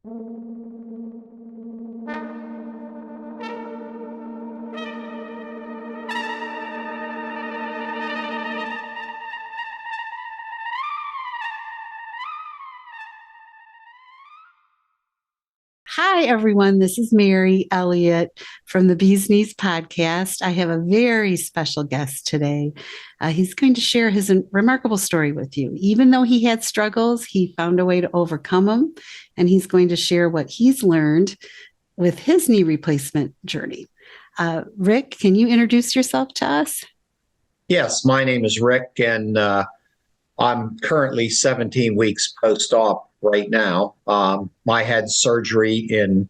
Hi, everyone. This is Mary Elliott from the Bees Knees podcast. I have a very special guest today. He's going to share his remarkable story with you. Even though he had struggles, he found a way to overcome them, and he's going to share what he's learned with his knee replacement journey. Rick, can you introduce yourself to us? Yes, my name is Rick, and I'm currently 17 weeks post-op right now. I had surgery in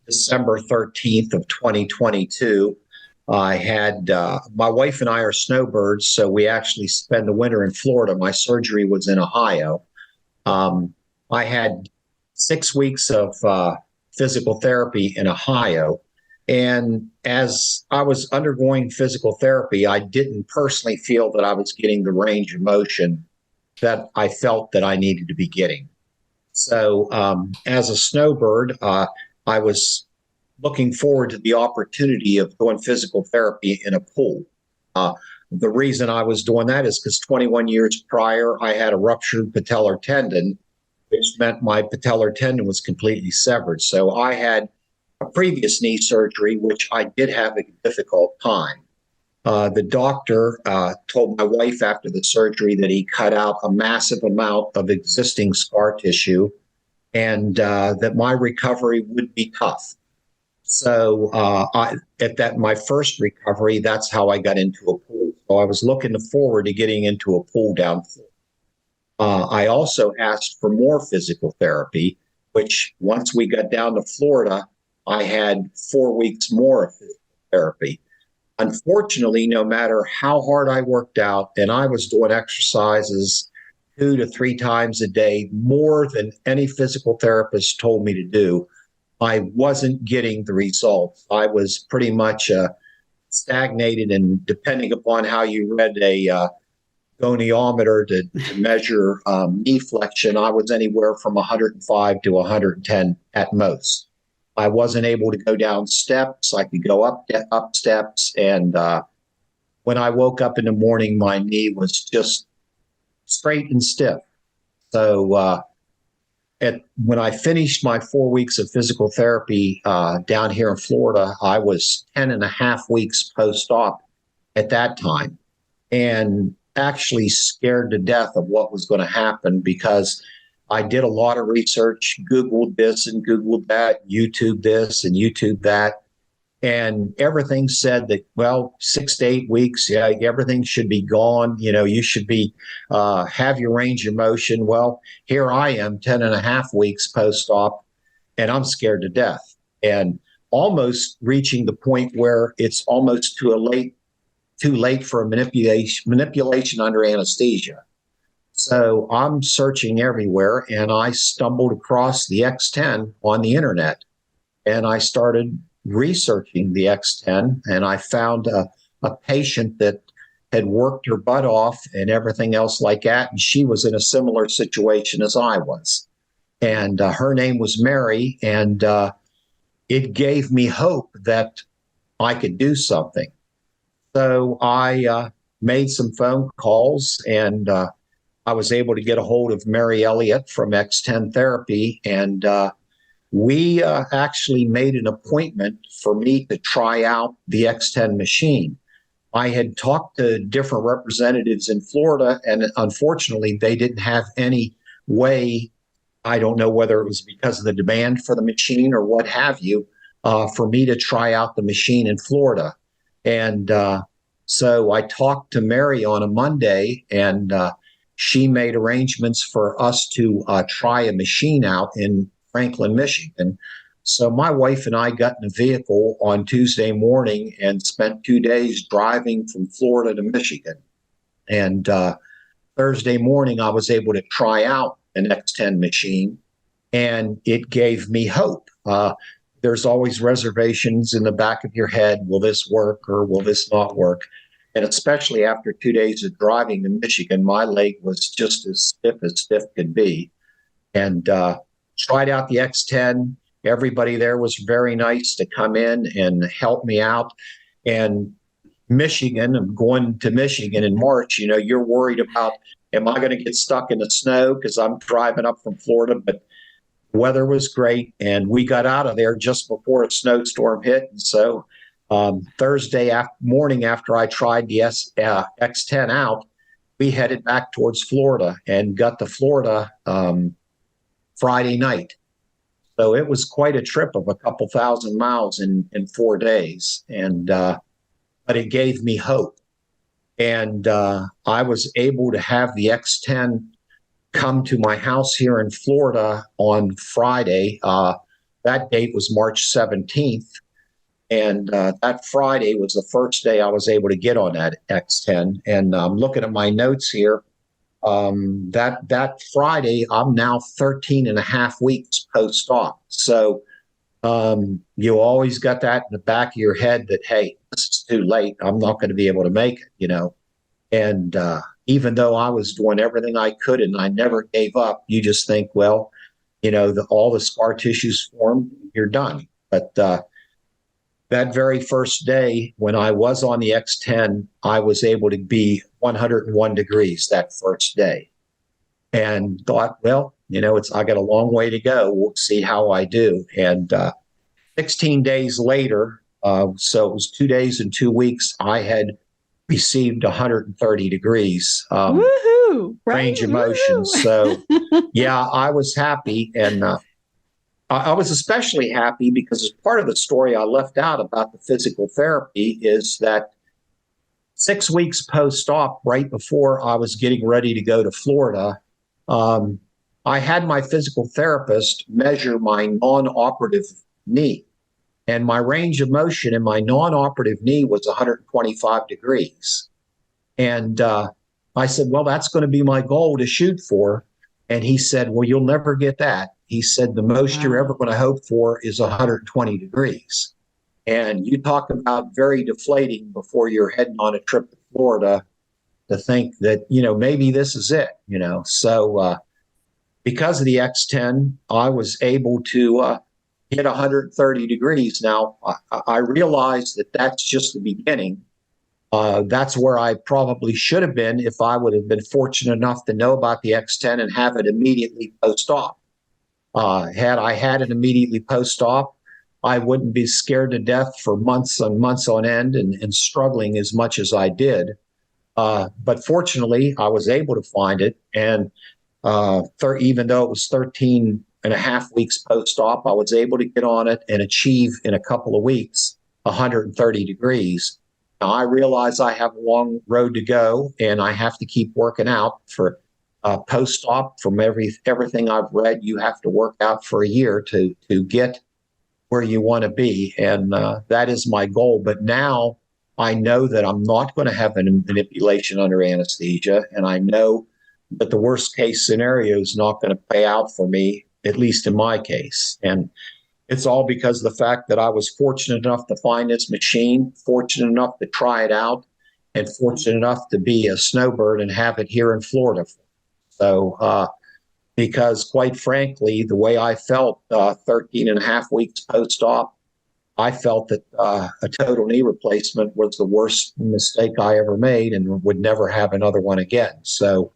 December 13th of 2022. I had my wife and I are snowbirds, so we actually spend the winter in Florida. My surgery was in Ohio. I had 6 weeks of physical therapy in Ohio. And as I was undergoing physical therapy, I didn't personally feel that I was getting the range of motion that I felt that I needed to be getting. So, as a snowbird, I was looking forward to the opportunity of doing physical therapy in a pool. The reason I was doing that is because 21 years prior, I had a ruptured patellar tendon, which meant my patellar tendon was completely severed. So I had a previous knee surgery, which I did have a difficult time. The doctor told my wife after the surgery that he cut out a massive amount of existing scar tissue and that my recovery would be tough. So at my first recovery, that's how I got into a pool. So I was looking forward to getting into a pool down Florida. I also asked for more physical therapy, which once we got down to Florida, I had 4 weeks more of physical therapy. Unfortunately, no matter how hard I worked out, and I was doing exercises 2 to 3 times a day, more than any physical therapist told me to do, I wasn't getting the results. I was pretty much stagnated, and depending upon how you read a goniometer to measure knee flexion, I was anywhere from 105 to 110 at most. I wasn't able to go down steps. I could go up steps. And when I woke up in the morning, my knee was just straight and stiff. So when I finished my 4 weeks of physical therapy down here in Florida, I was 10 and a half weeks post-op at that time, and actually scared to death of what was going to happen because I did a lot of research, Googled this and Googled that, YouTube this and YouTube that. And everything said that, well, 6 to 8 weeks, yeah, everything should be gone. You know, you should be, have your range of motion. Well, here I am 10 and a half weeks post-op, and I'm scared to death and almost reaching the point where it's almost too late for a manipulation under anesthesia. So I'm searching everywhere, and I stumbled across the X10 on the internet, and I started researching the X10, and I found a patient that had worked her butt off and everything else like that, and she was in a similar situation as I was. And her name was Mary, and it gave me hope that I could do something. So I made some phone calls, and I was able to get a hold of Mary Elliott from X10 Therapy, and we actually made an appointment for me to try out the X10 machine. I had talked to different representatives in Florida, and unfortunately, they didn't have any way. I don't know whether it was because of the demand for the machine or what have you, for me to try out the machine in Florida. And so I talked to Mary on a Monday, and she made arrangements for us to try a machine out in Franklin, Michigan. So my wife and I got in a vehicle on Tuesday morning and spent 2 days driving from Florida to Michigan. And Thursday morning, I was able to try out an X10 machine, and it gave me hope. There's always reservations in the back of your head. Will this work or will this not work? And especially after 2 days of driving to Michigan, my leg was just as stiff could be. And tried out the X10. Everybody there was very nice to come in and help me out. And Michigan, I'm going to Michigan in March. You're worried about, am I going to get stuck in the snow? Because I'm driving up from Florida, but weather was great. And we got out of there just before a snowstorm hit. And so Thursday morning, after I tried the X10 out, we headed back towards Florida and got to Florida Friday night. So it was quite a trip of a couple thousand miles in 4 days. And but it gave me hope. And I was able to have the X10 come to my house here in Florida on Friday. That date was March 17th. And that Friday was the first day I was able to get on that X10. And I'm looking at my notes here. That Friday, I'm now 13 and a half weeks post-op. So you always got that in the back of your head that, hey, this is too late. I'm not going to be able to make it, And even though I was doing everything I could and I never gave up, you just think, well, all the scar tissue's formed, you're done. But that very first day when I was on the X10, I was able to be 101 degrees that first day and thought, well, I got a long way to go. We'll see how I do. And 16 days later, so it was 2 days and 2 weeks, I had received 130 degrees Woohoo! Range of motion. So yeah, I was happy. And I was especially happy because as part of the story I left out about the physical therapy is that 6 weeks post-op, right before I was getting ready to go to Florida, I had my physical therapist measure my non-operative knee. And my range of motion in my non-operative knee was 125 degrees. And I said, well, that's going to be my goal to shoot for. And he said, well, you'll never get that. He said, the most you're ever going to hope for is 120 degrees. And you talk about very deflating before you're heading on a trip to Florida to think that, maybe this is it, So because of the X10, I was able to hit 130 degrees. Now, I realize that that's just the beginning. That's where I probably should have been if I would have been fortunate enough to know about the X10 and have it immediately post-op. Had I had it immediately post-op, I wouldn't be scared to death for months and months on end and struggling as much as I did. But fortunately, I was able to find it. And even though it was 13 and a half weeks post-op, I was able to get on it and achieve in a couple of weeks 130 degrees. Now, I realize I have a long road to go and I have to keep working out for post-op. From everything I've read, you have to work out for a year to get where you want to be. And that is my goal. But now I know that I'm not going to have a manipulation under anesthesia. And I know that the worst case scenario is not going to play out for me, at least in my case. And it's all because of the fact that I was fortunate enough to find this machine, fortunate enough to try it out, and fortunate enough to be a snowbird and have it here in Florida. So, because quite frankly, the way I felt 13 and a half weeks post-op, I felt that a total knee replacement was the worst mistake I ever made and would never have another one again. So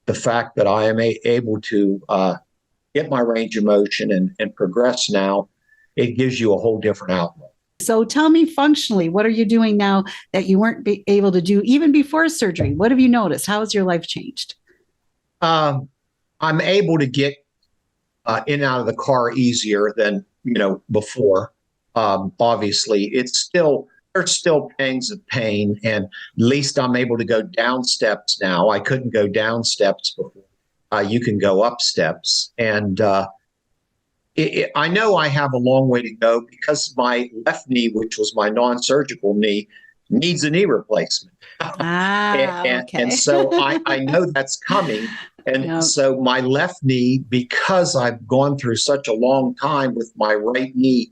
the fact that I am able to get my range of motion and progress now, it gives you a whole different outlook. So tell me functionally, what are you doing now that you weren't able to do even before surgery? What have you noticed? How has your life changed? I'm able to get in and out of the car easier than, before. Obviously, there's still pangs of pain, and at least I'm able to go down steps now. I couldn't go down steps before. You can go up steps. And I know I have a long way to go because my left knee, which was my non-surgical knee, needs a knee replacement. Okay. And so I know that's coming. And so my left knee, because I've gone through such a long time with my right knee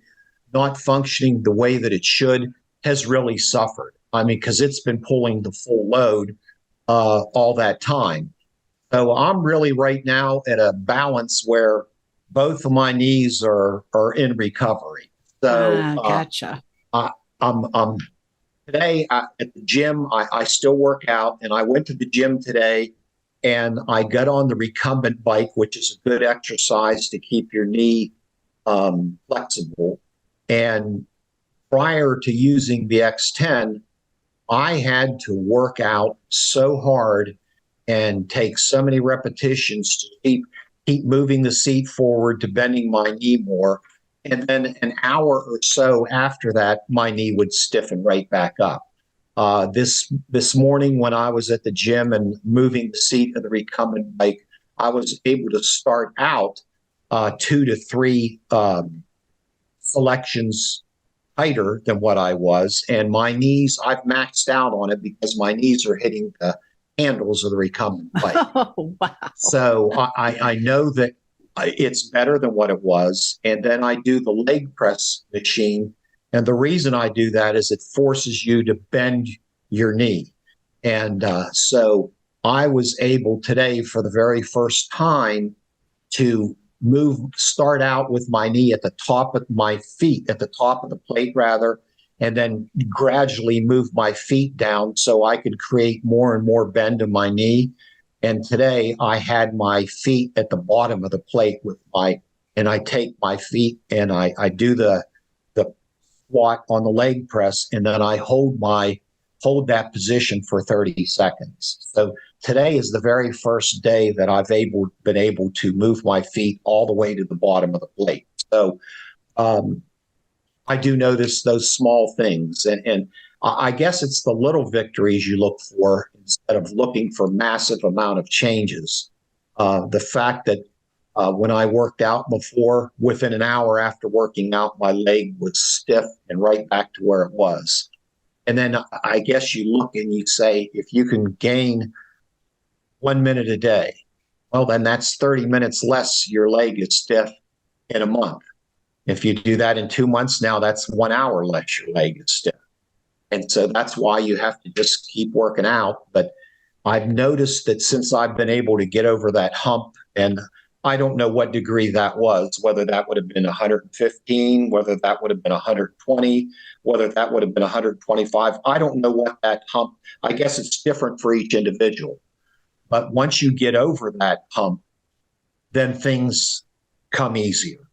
not functioning the way that it should, has really suffered. I mean, because it's been pulling the full load all that time. So I'm really right now at a balance where both of my knees are in recovery. So Gotcha. I, I'm today at the gym. I still work out, and I went to the gym today, and I got on the recumbent bike, which is a good exercise to keep your knee flexible. And prior to using the X10, I had to work out so hard and take so many repetitions to keep moving the seat forward, to bending my knee more. And then an hour or so after that, my knee would stiffen right back up. This morning when I was at the gym and moving the seat of the recumbent bike, I was able to start out 2 to 3 selections tighter than what I was. And my knees, I've maxed out on it because my knees are hitting the handles of the recumbent bike. Oh, wow. So I know that it's better than what it was. And then I do the leg press machine. And the reason I do that is it forces you to bend your knee. And so I was able today for the very first time to start out with my knee at the top of my feet, at the top of the plate rather, and then gradually move my feet down so I could create more and more bend in my knee. And today I had my feet at the bottom of the plate and I take my feet and I do the squat on the leg press, and then I hold that position for 30 seconds. So today is the very first day that I've been able to move my feet all the way to the bottom of the plate. So I do notice those small things, and I guess it's the little victories you look for instead of looking for massive amount of changes. The fact that when I worked out before, within an hour after working out, my leg was stiff and right back to where it was. And then I guess you look and you say, if you can gain 1 minute a day, well, then that's 30 minutes less your leg is stiff in a month. If you do that in 2 months, now that's 1 hour less your leg is stiff. And so that's why you have to just keep working out. But I've noticed that since I've been able to get over that hump, and I don't know what degree that was, whether that would have been 115, whether that would have been 120, whether that would have been 125. I don't know what that hump, I guess it's different for each individual. But once you get over that hump, then things come easier.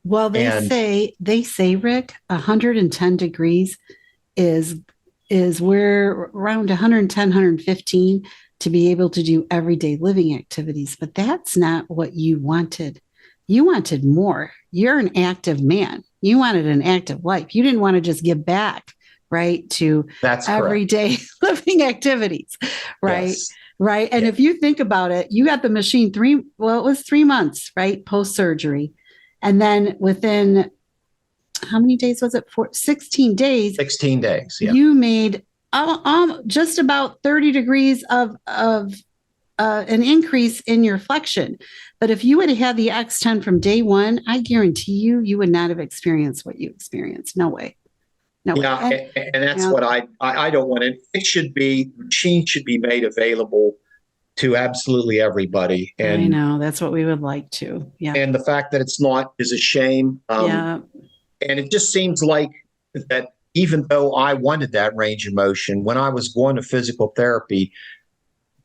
Well, they say, Rick, 110 degrees is where around 110, 115 to be able to do everyday living activities. But that's not what you wanted. You wanted more. You're an active man. You wanted an active life. You didn't want to just give back, right, to that's everyday living activities, right? Yes. Right. And if you think about it, you got the machine it was 3 months, right? Post-surgery. And then within how many days was it? 16 days. 16 days. Yeah. You made just about 30 degrees of an increase in your flexion. But if you would have had the X10 from day one, I guarantee you would not have experienced what you experienced. No way. No yeah, way. And that's what I don't want it. The machine should be made available to absolutely everybody. And I know that's what we would like to. Yeah. And the fact that it's not is a shame. Yeah. And it just seems like that even though I wanted that range of motion, when I was going to physical therapy,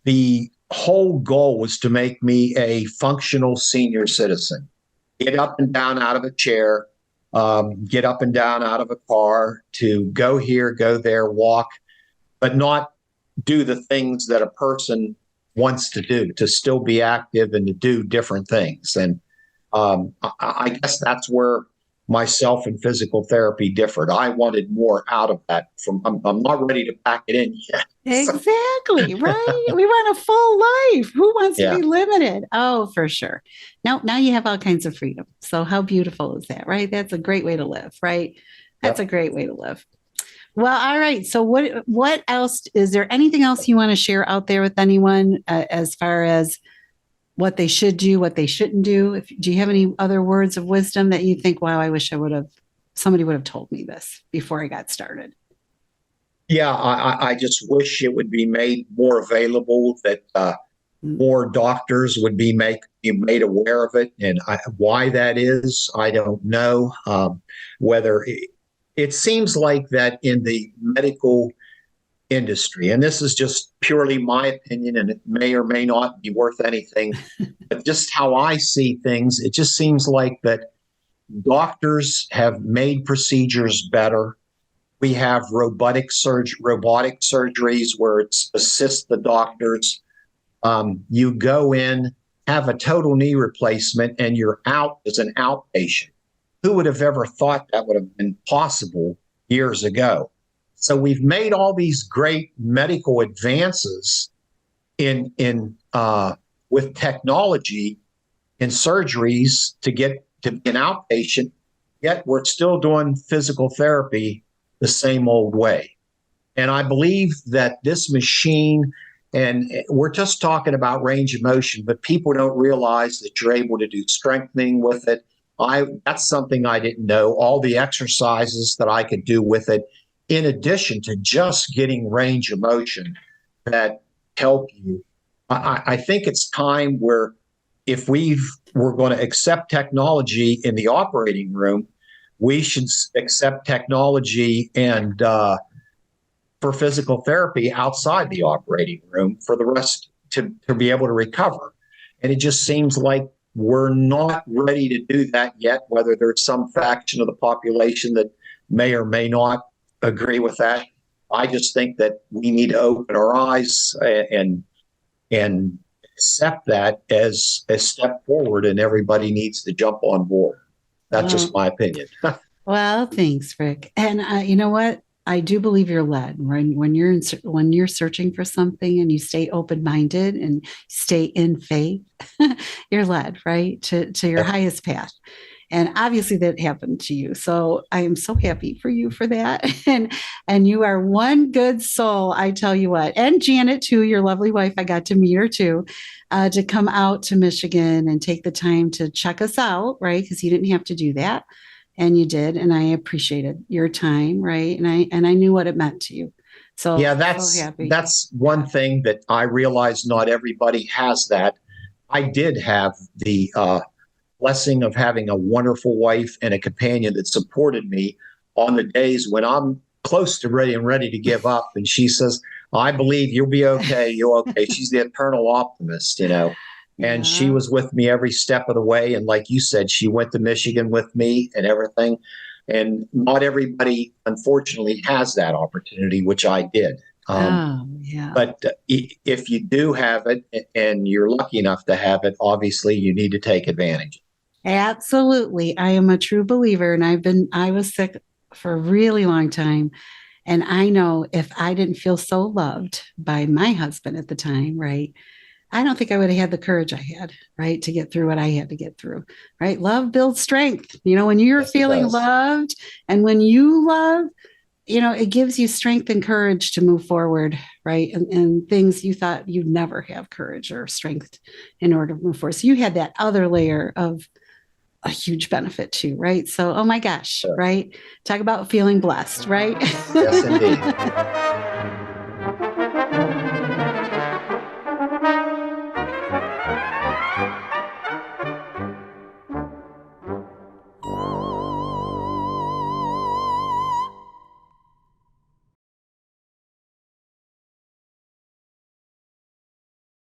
the whole goal was to make me a functional senior citizen. Get up and down out of a chair, get up and down out of a car, to go here, go there, walk, but not do the things that a person wants to do, to still be active and to do different things. And I guess that's where myself and physical therapy differed. I wanted more out of that. I'm not ready to pack it in yet. Exactly. Right. We want a full life. Who wants to be limited? Oh, for sure. Now you have all kinds of freedom. So how beautiful is that, right? That's a great way to live, right? That's a great way to live. Well, all right. So what else, is there anything else you want to share out there with anyone as far as what they should do, what they shouldn't do? Do you have any other words of wisdom that you think, wow, I wish somebody would have told me this before I got started? Yeah, I just wish it would be made more available, that more doctors would be made aware of it. And why that is, I don't know. Whether it seems like that in the medical industry, and this is just purely my opinion, and it may or may not be worth anything, but just how I see things, it just seems like that doctors have made procedures better. We have robotic surgeries where it assists the doctors. You go in, have a total knee replacement, and you're out as an outpatient. Who would have ever thought that would have been possible years ago? So we've made all these great medical advances in with technology in surgeries to get to be an outpatient, yet we're still doing physical therapy the same old way. And I believe that this machine, and we're just talking about range of motion, but people don't realize that you're able to do strengthening with it. That's something I didn't know. All the exercises that I could do with it, in addition to just getting range of motion that help you. I think it's time where if we're going to accept technology in the operating room, we should accept technology and for physical therapy outside the operating room for the rest to be able to recover. And it just seems like we're not ready to do that yet, whether there's some faction of the population that may or may not agree with that. I just think that we need to open our eyes and accept that as a step forward, and everybody needs to jump on board. That's just my opinion. Well, thanks, Rick. And you know what? I do believe you're led when you're searching for something and you stay open-minded and stay in faith. You're led right to your highest path. And obviously that happened to you. So I am so happy for you for that. And you are one good soul, I tell you what. And Janet too, your lovely wife, I got to meet her too, to come out to Michigan and take the time to check us out, right? Because you didn't have to do that. And you did. And I appreciated your time, right? And I knew what it meant to you. So yeah, that's one thing that I realize not everybody has that. I did have the blessing of having a wonderful wife and a companion that supported me on the days when I'm close to ready to give up. And she says, I believe you'll be okay. You're okay. She's the eternal optimist, you know. And she was with me every step of the way. And like you said, she went to Michigan with me and everything. And not everybody, unfortunately, has that opportunity, which I did. But if you do have it and you're lucky enough to have it, obviously you need to take advantage. Absolutely. I am a true believer. And I was sick for a really long time. And I know if I didn't feel so loved by my husband at the time, right? I don't think I would have had the courage I had, right, to get through what I had to get through, right? Love builds strength. You know, when you're feeling loved and when you love, you know, it gives you strength and courage to move forward, right? And things you thought you'd never have courage or strength in order to move forward. So you had that other layer of a huge benefit too, right? So, oh my gosh, right? Talk about feeling blessed, right? Yes, indeed.